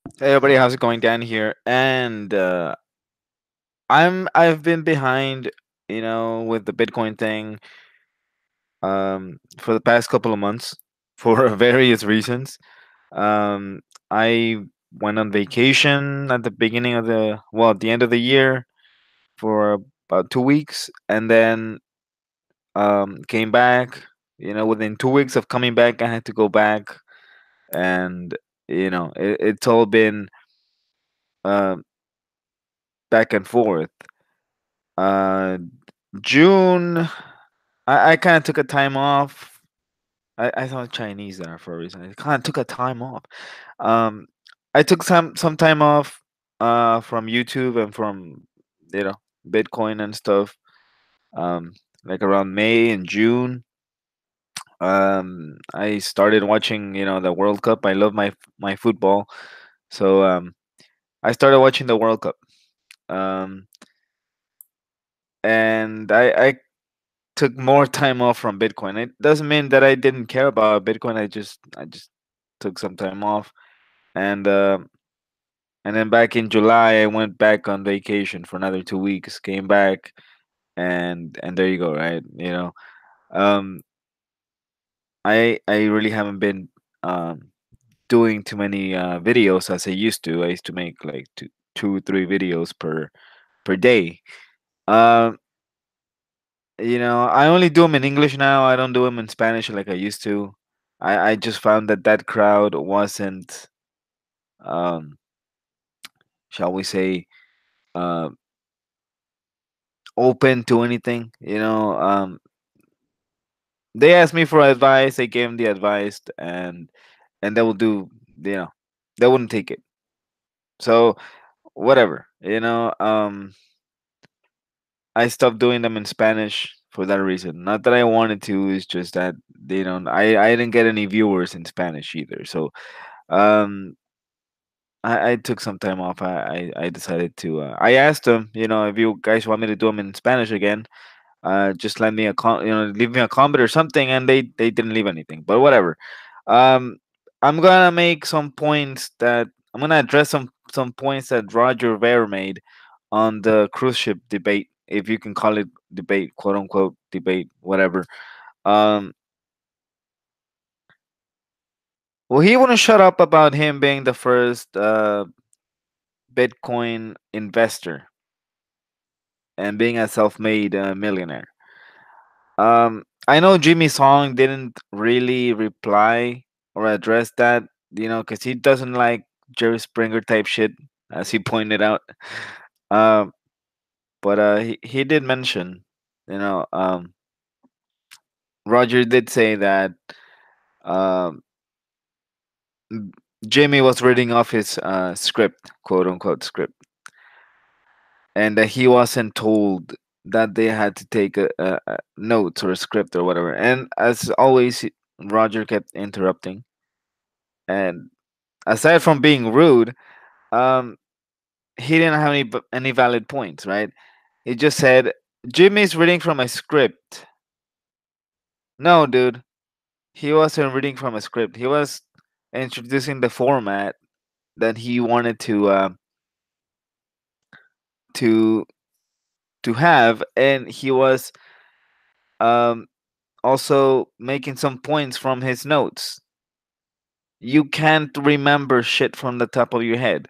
Hey everybody, how's it going? Dan here, and I've been behind, with the Bitcoin thing, for the past couple of months for various reasons. I went on vacation at the beginning of at the end of the year for about 2 weeks, and then came back. Within 2 weeks of coming back, I had to go back, and it's all been uh, back and forth. Uh, June, I kind of took a time off. I thought Chinese there for a reason. I kind of took a time off. Um, I took some time off from YouTube and from you know Bitcoin and stuff. Um, like around May and June. I started watching the World Cup. I love my football, so I started watching the World Cup. Um, and I took more time off from Bitcoin. It doesn't mean that I didn't care about Bitcoin. I just took some time off, and and then back in July I went back on vacation for another 2 weeks. Came back, and there you go, right? Um, I really haven't been doing too many videos as I used to. I used to make like two, 3 videos per day. Um, I only do them in English now. I don't do them in Spanish like I used to. I just found that crowd wasn't, um, shall we say, uh, open to anything. They asked me for advice. I gave them the advice, and they will do. You know, they wouldn't take it. So whatever. I stopped doing them in Spanish for that reason. Not that I wanted to. It's just that I didn't get any viewers in Spanish either. So um I took some time off. I decided to. I asked them, if you guys want me to do them in Spanish again, just let me leave me a comment or something, and they didn't leave anything. But whatever. Um, I'm gonna make some points that I'm gonna address some points that Roger Ver made on the cruise ship debate, if you can call it debate, quote unquote debate, whatever. Um, well, he wouldn't shut up about him being the first Bitcoin investor and being a self-made millionaire. I know Jimmy Song didn't really reply or address that, because he doesn't like Jerry Springer type shit, as he pointed out. Um, but he did mention, you know, um, Roger did say that um, Jimmy was reading off his script, quote unquote script, and that he wasn't told that they had to take a notes or a script or whatever. And as always, Roger kept interrupting. And aside from being rude, um, he didn't have any valid points, right? He just said, "Jimmy's reading from a script." No, dude, he wasn't reading from a script. He was introducing the format that he wanted to to have, and he was um, also making some points from his notes. You can't remember shit from the top of your head.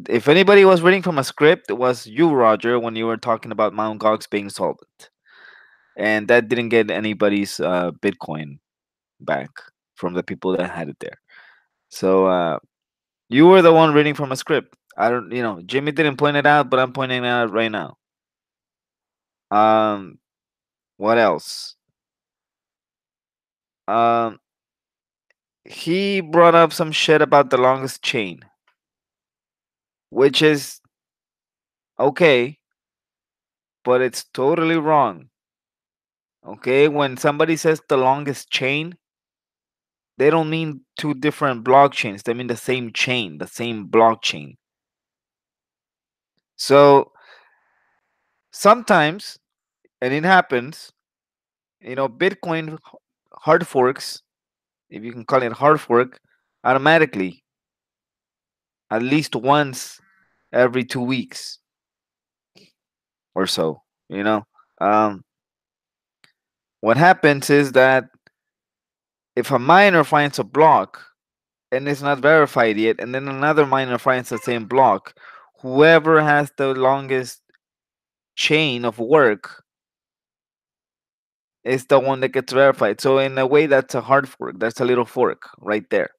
If anybody was reading from a script, it was you, Roger, when you were talking about Mt. Gox being solvent. And that didn't get anybody's Bitcoin back from the people that had it there. So you were the one reading from a script. I don't, Jimmy didn't point it out, but I'm pointing it out right now. Um, what else? Um, he brought up some shit about the longest chain, which is okay, but it's totally wrong. Okay, when somebody says the longest chain, they don't mean two different blockchains. They mean the same chain, the same blockchain. So sometimes, and it happens, Bitcoin hard forks, if you can call it hard fork, automatically. at least once every 2 weeks or so. You know, um, what happens is that if a miner finds a block and it's not verified yet, and then another miner finds the same block, whoever has the longest chain of work is the one that gets verified. So in a way, that's a hard fork. That's a little fork right there.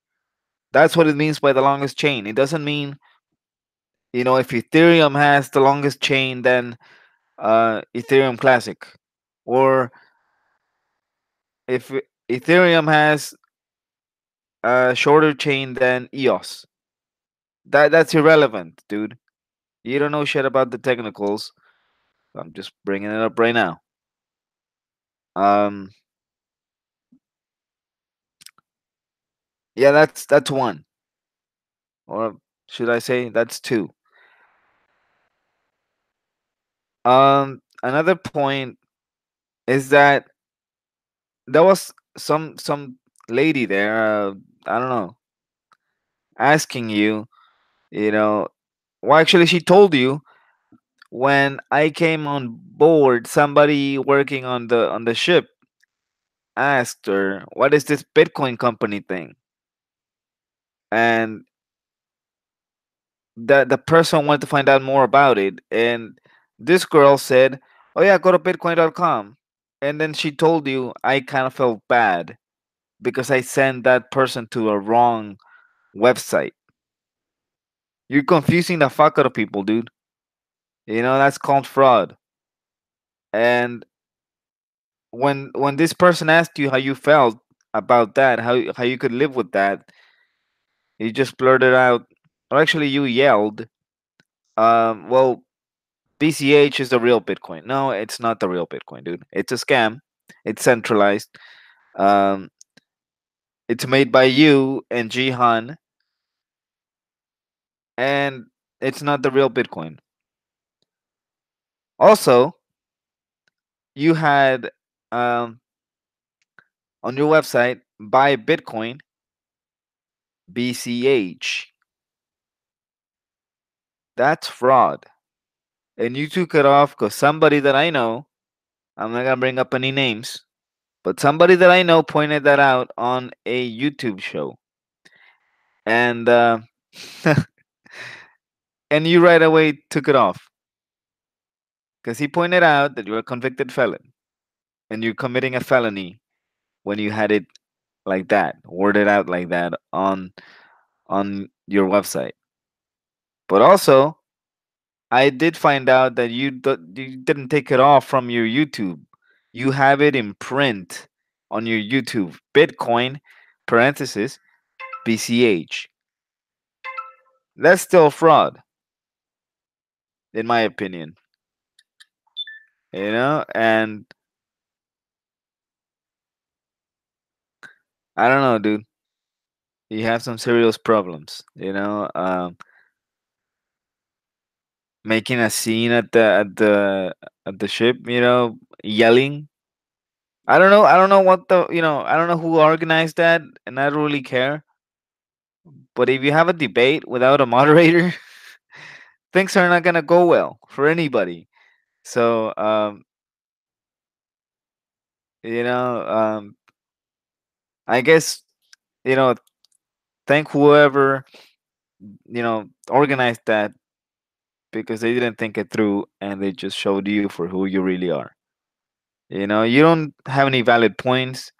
That's what it means by the longest chain. It doesn't mean, if Ethereum has the longest chain, then Ethereum Classic, or if Ethereum has a shorter chain than EOS. That's irrelevant, dude. You don't know shit about the technicals. I'm just bringing it up right now. Um, yeah, that's one, or should I say that's two. Another point is that there was some lady there. I don't know, asking you, you know. Well, actually, she told you when I came on board. Somebody working on the ship asked her, "What is this Bitcoin company thing?" And the person wanted to find out more about it, and this girl said, "Oh yeah, go to bitcoin.com." And then she told you, I kind of felt bad because I sent that person to a wrong website. You're confusing the fuck out of people, dude. That's called fraud. And when this person asked you how you felt about that, how you could live with that, you just blurted out, or actually you yelled, well, BCH is the real Bitcoin. No, it's not the real Bitcoin, dude. It's a scam. It's centralized. Um, it's made by you and Jihan, and it's not the real Bitcoin. Also, you had um, on your website buy Bitcoin BCH. That's fraud, and you took it off because somebody that I know. I'm not gonna bring up any names, but somebody that I know pointed that out on a YouTube show, and and you right away took it off because he pointed out that you're a convicted felon and you're committing a felony when you had it like that, worded out like that on your website. But also, I did find out that you didn't take it off from your YouTube. You have it in print on your YouTube. Bitcoin parenthesis BCH. That's still fraud, in my opinion. And I don't know, dude. You have some serious problems. Making a scene at the ship. Yelling. I don't know what the. I don't know who organized that, and I don't really care. But if you have a debate without a moderator, things are not gonna go well for anybody. So, you know, I guess you know, thank whoever organized that because they didn't think it through and they just showed you for who you really are. You don't have any valid points.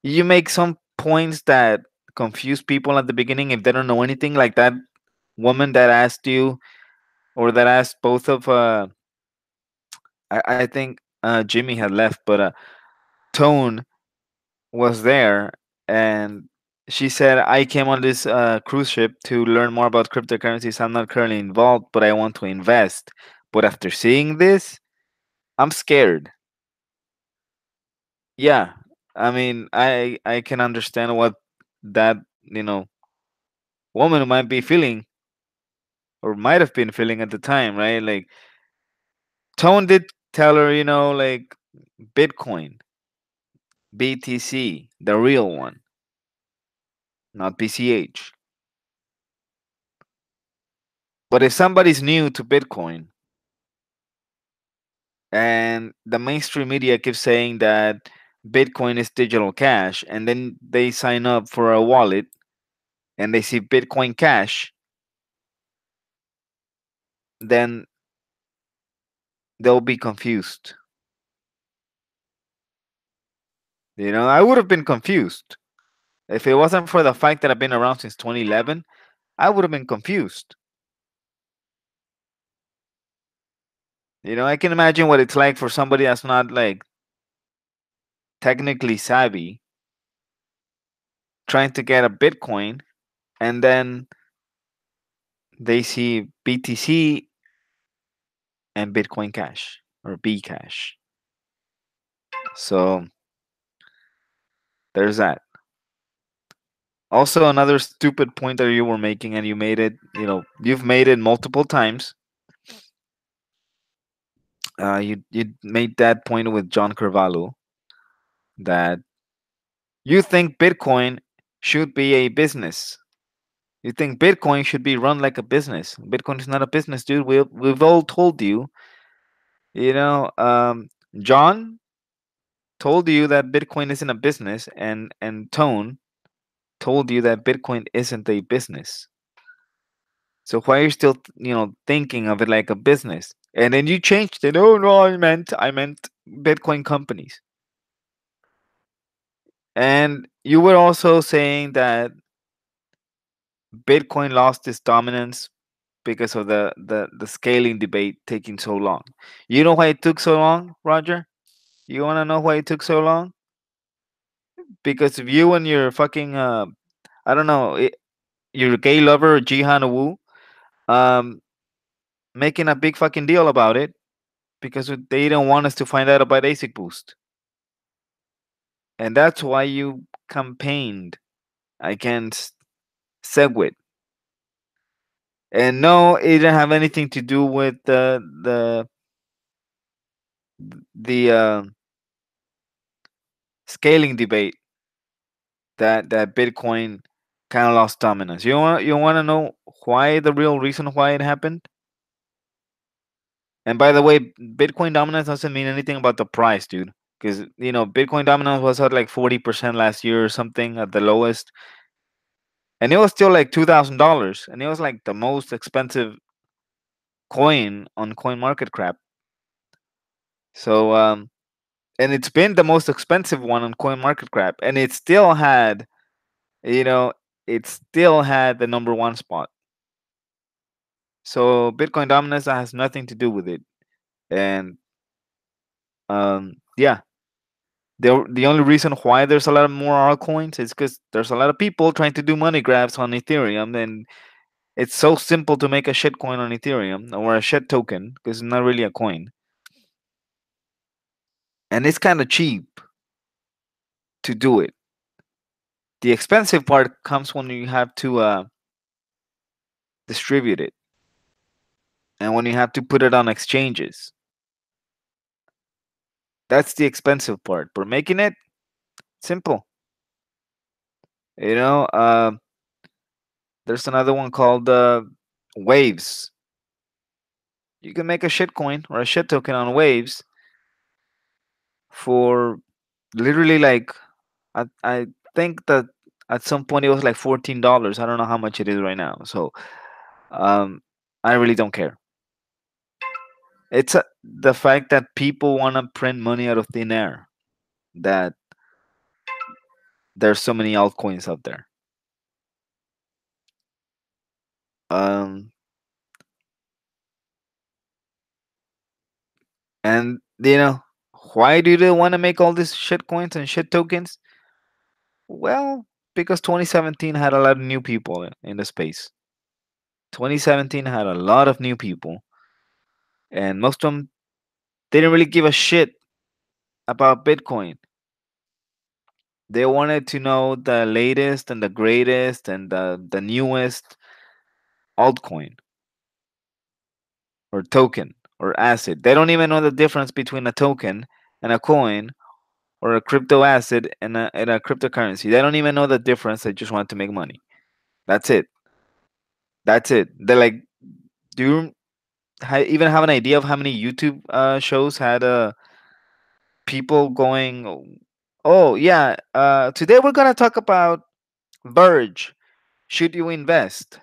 You make some points that confuse people at the beginning if they don't know anything, like that woman that asked you, or that asked both of I think Jimmy had left, but Tone was there, and she said, I came on this cruise ship to learn more about cryptocurrencies. I'm not currently involved, but I want to invest. But after seeing this, I'm scared. Yeah, I mean, I can understand what that woman might be feeling, or might have been feeling at the time, right? Like, Tone did tell her, like, Bitcoin, BTC, the real one, not BCH. But if somebody's new to Bitcoin and the mainstream media keeps saying that Bitcoin is digital cash, and then they sign up for a wallet and they see Bitcoin Cash, then they'll be confused. I would have been confused. If it wasn't for the fact that I've been around since 2011, I would have been confused. I can imagine what it's like for somebody that's not like technically savvy trying to get a Bitcoin, and then they see BTC and Bitcoin Cash or B Cash. So there's that. Also, another stupid point that you were making, and you made it. You've made it multiple times. You made that point with John Carvalho that you think Bitcoin should be a business. You think Bitcoin should be run like a business. Bitcoin is not a business, dude. We've all told you. John told you that Bitcoin isn't a business, and Tone told you that Bitcoin isn't a business. So why are you still, thinking of it like a business? And then you changed it. Oh no, I meant Bitcoin companies. And you were also saying that Bitcoin lost its dominance because of the scaling debate taking so long. You know why it took so long, Roger? You want to know why it took so long? Because of you and your fucking I don't know, your gay lover Jihan Wu um making a big fucking deal about it because they didn't want us to find out about ASIC boost. And that's why you campaigned against SegWit. And no, it didn't have anything to do with the scaling debate that Bitcoin kind of lost dominance. You want to know why, the real reason why it happened? And by the way, Bitcoin dominance doesn't mean anything about the price, dude. Because Bitcoin dominance was at like 40% last year or something at the lowest, and it was still like $2,000, and it was like the most expensive coin on CoinMarketCap. So and it's been the most expensive one on CoinMarketCap, and you know, it still had the number one spot. So Bitcoin dominance has nothing to do with it, and yeah, the only reason why there's a lot of more altcoins is because there's a lot of people trying to do money grabs on Ethereum, and it's so simple to make a shitcoin on Ethereum or a shit token because it's not really a coin, and it's kind of cheap to do it. The expensive part comes when you have to distribute it and when you have to put it on exchanges. That's the expensive part. But making it simple, you know. There's another one called Waves. You can make a shitcoin or a shit token on Waves for literally like I think that at some point it was like $14. I don't know how much it is right now. So I really don't care. It's the fact that people want to print money out of thin air that there's so many altcoins out there. Um, and why do they want to make all these shit coins and shit tokens? Well, because 2017 had a lot of new people in the space. 2017 had a lot of new people, and most of them didn't really give a shit about Bitcoin. They wanted to know the latest and the greatest and the newest altcoin or token or asset. They don't even know the difference between a token and a coin or a crypto asset and a cryptocurrency. They don't even know the difference. They just want to make money. That's it. That's it. They're like Do you even have an idea of how many YouTube shows had people going, oh yeah, today we're gonna talk about Verge. Should you invest?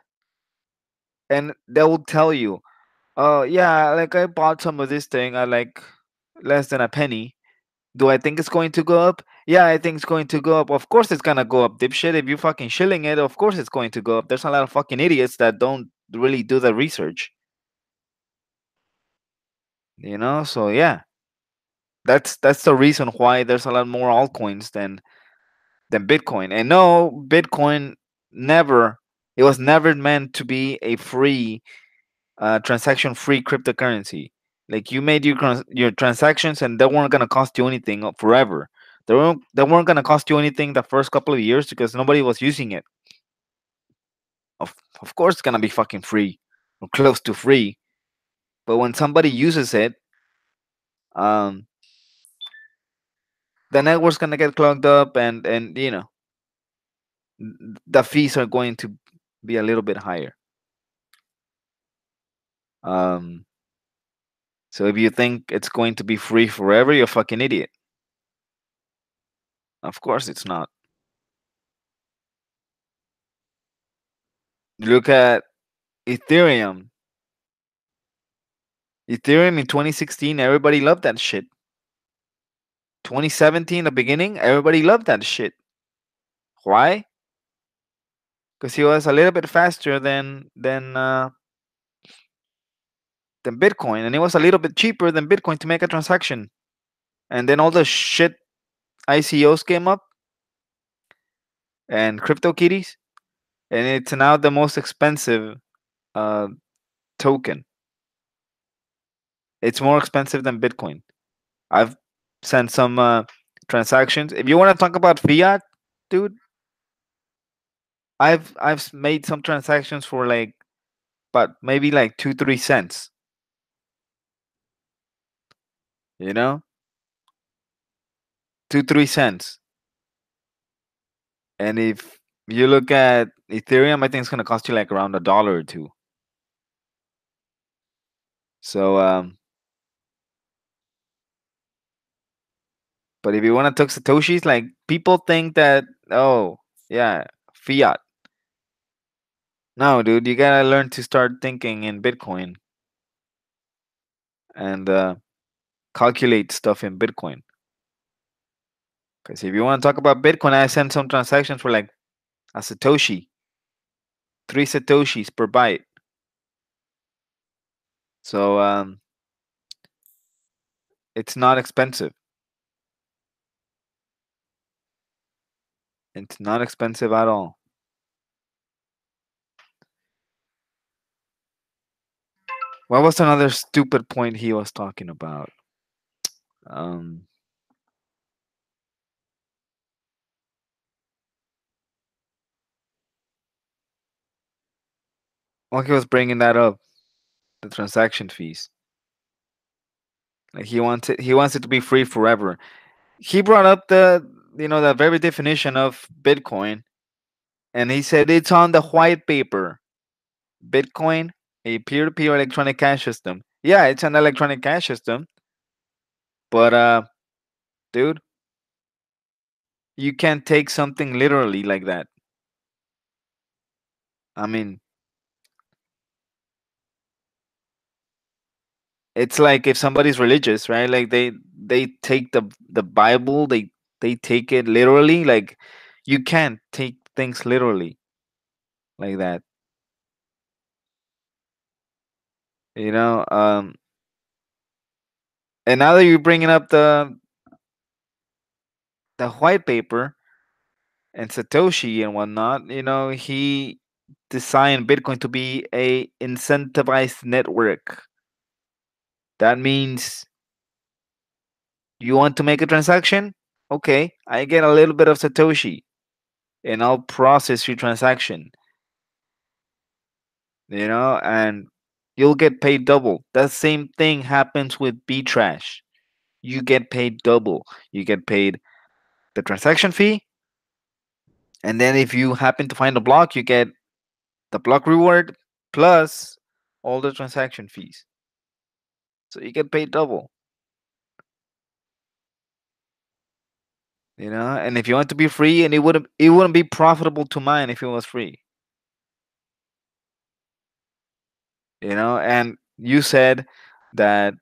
And they will tell you, oh yeah, like I bought some of this thing at like less than a penny. Do I think it's going to go up? Yeah, I think it's going to go up. Of course it's gonna go up, dipshit. If you fucking shilling it, of course it's going to go up. There's a lot of fucking idiots that don't really do the research. So yeah, that's the reason why there's a lot more altcoins than Bitcoin. And no, Bitcoin never it was never meant to be a free transaction free cryptocurrency. Like you made your transactions and they weren't gonna cost you anything forever. They weren't gonna cost you anything the first couple of years because nobody was using it. Of course it's gonna be fucking free or close to free. But when somebody uses it, um the network's gonna get clogged up and the fees are going to be a little bit higher. Um so if you think it's going to be free forever, you're a fucking idiot. Of course it's not. You look at Ethereum. Ethereum in 2016, everybody loved that shit. 2017, the beginning, everybody loved that shit. Why? Because he was a little bit faster than Bitcoin, and it was a little bit cheaper than Bitcoin to make a transaction. And then all the shit ICOs came up and CryptoKitties, and it's now the most expensive uh, token. It's more expensive than Bitcoin. I've sent some transactions. If you want to talk about fiat, dude, I've made some transactions for like, but maybe like 2-3 cents. You know, 2-3 cents. And if you look at Ethereum, I think it's gonna cost you like around $1 or two. So, but if you want to talk satoshis, like people think that, oh yeah, fiat. No, dude, you gotta learn to start thinking in Bitcoin and calculate stuff in Bitcoin. Because if you want to talk about Bitcoin, I sent some transactions for like a satoshi, 3 satoshis per byte. So it's not expensive. It's not expensive at all. What was another stupid point he was talking about? Um, well, he was bringing that up, the transaction fees. Like he wants it to be free forever. He brought up the very definition of Bitcoin, and he said it's on the white paper. Bitcoin, a peer-to-peer electronic cash system. Yeah, it's an electronic cash system, but dude, you can't take something literally like that. I mean, it's like if somebody's religious, right? Like they take the Bible, they take it literally. Like you can't take things literally like that. You know, and now that you're bringing up the white paper and Satoshi and whatnot, he designed Bitcoin to be a incentivized network. That means you want to make a transaction? Okay, I get a little bit of Satoshi and I'll process your transaction, and you'll get paid double. That same thing happens with B Trash. You get paid double. You get paid the transaction fee, and then if you happen to find a block, you get the block reward plus all the transaction fees. So you get paid double, And if you want to be free, and it wouldn't be profitable to mine if it was free, And you said that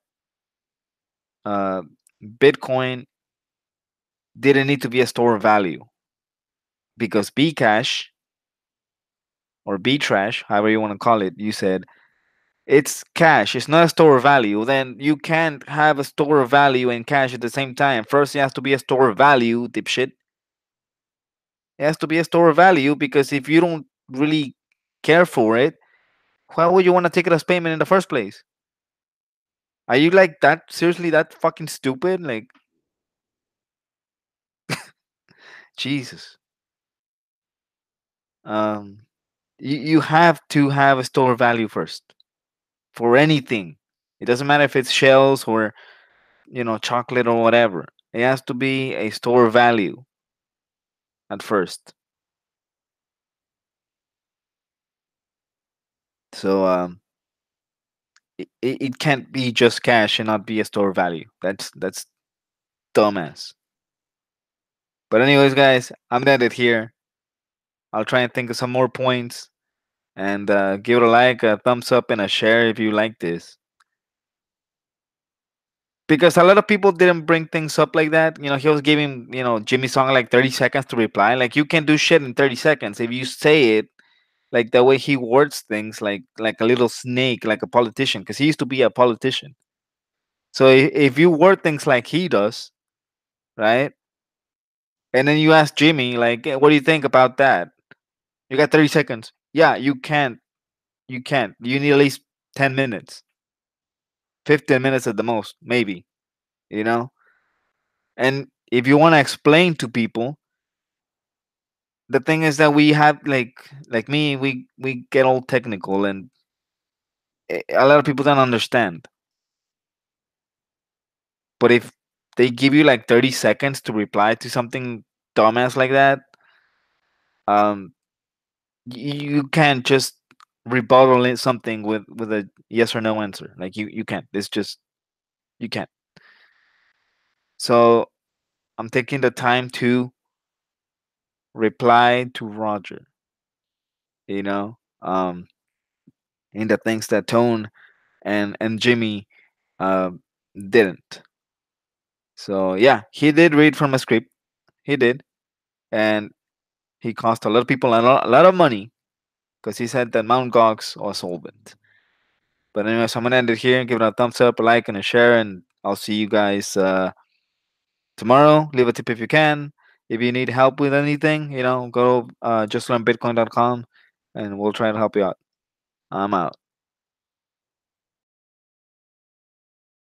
uh, Bitcoin didn't need to be a store of value because Bcash or Btrash, however you want to call it, you said it's cash. It's not a store of value. Then you can't have a store of value and cash at the same time. First, it has to be a store of value, dipshit. It has to be a store of value because if you don't really care for it, why would you want to take it as payment in the first place? Are you like that? Seriously, that fucking stupid? Like, Jesus. Um, you have to have a store of value first for anything. It doesn't matter if it's shells or chocolate or whatever. It has to be a store of value at first. So it can't be just cash and not be a store of value. That's dumbass. But anyways, guys, I'm gonna end it here. I'll try and think of some more points and give it a like, a thumbs up, and a share if you like this. Because a lot of people didn't bring things up like that. He was giving Jimmy Song like 30 seconds to reply. Like you can do shit in 30 seconds if you say it like the way he words things, like a little snake, like a politician, because he used to be a politician. So if you word things like he does, right? And then you ask Jimmy, like, "Hey, what do you think about that?" You got 30 seconds. Yeah, you can't. You can't. You need at least 10 minutes, 15 minutes at the most, maybe, you know? And if you want to explain to people, the thing is that we have like me, we get all technical and a lot of people don't understand. But if they give you like 30 seconds to reply to something dumbass like that, um you can't just rebuttal something with a yes or no answer. Like you can't. It's just you can't. So I'm taking the time to reply to Roger, you know, um, in the things that Tone and Jimmy uh, didn't. So yeah, he did read from a script. He did, and he cost a lot of people a lot of money because he said that Mount Gox was solvent. But anyways, I'm gonna end it here. Give it a thumbs up, a like, and a share, and I'll see you guys tomorrow. Leave a tip if you can. If you need help with anything, go justlearnbitcoin.com and we'll try to help you out. I'm out.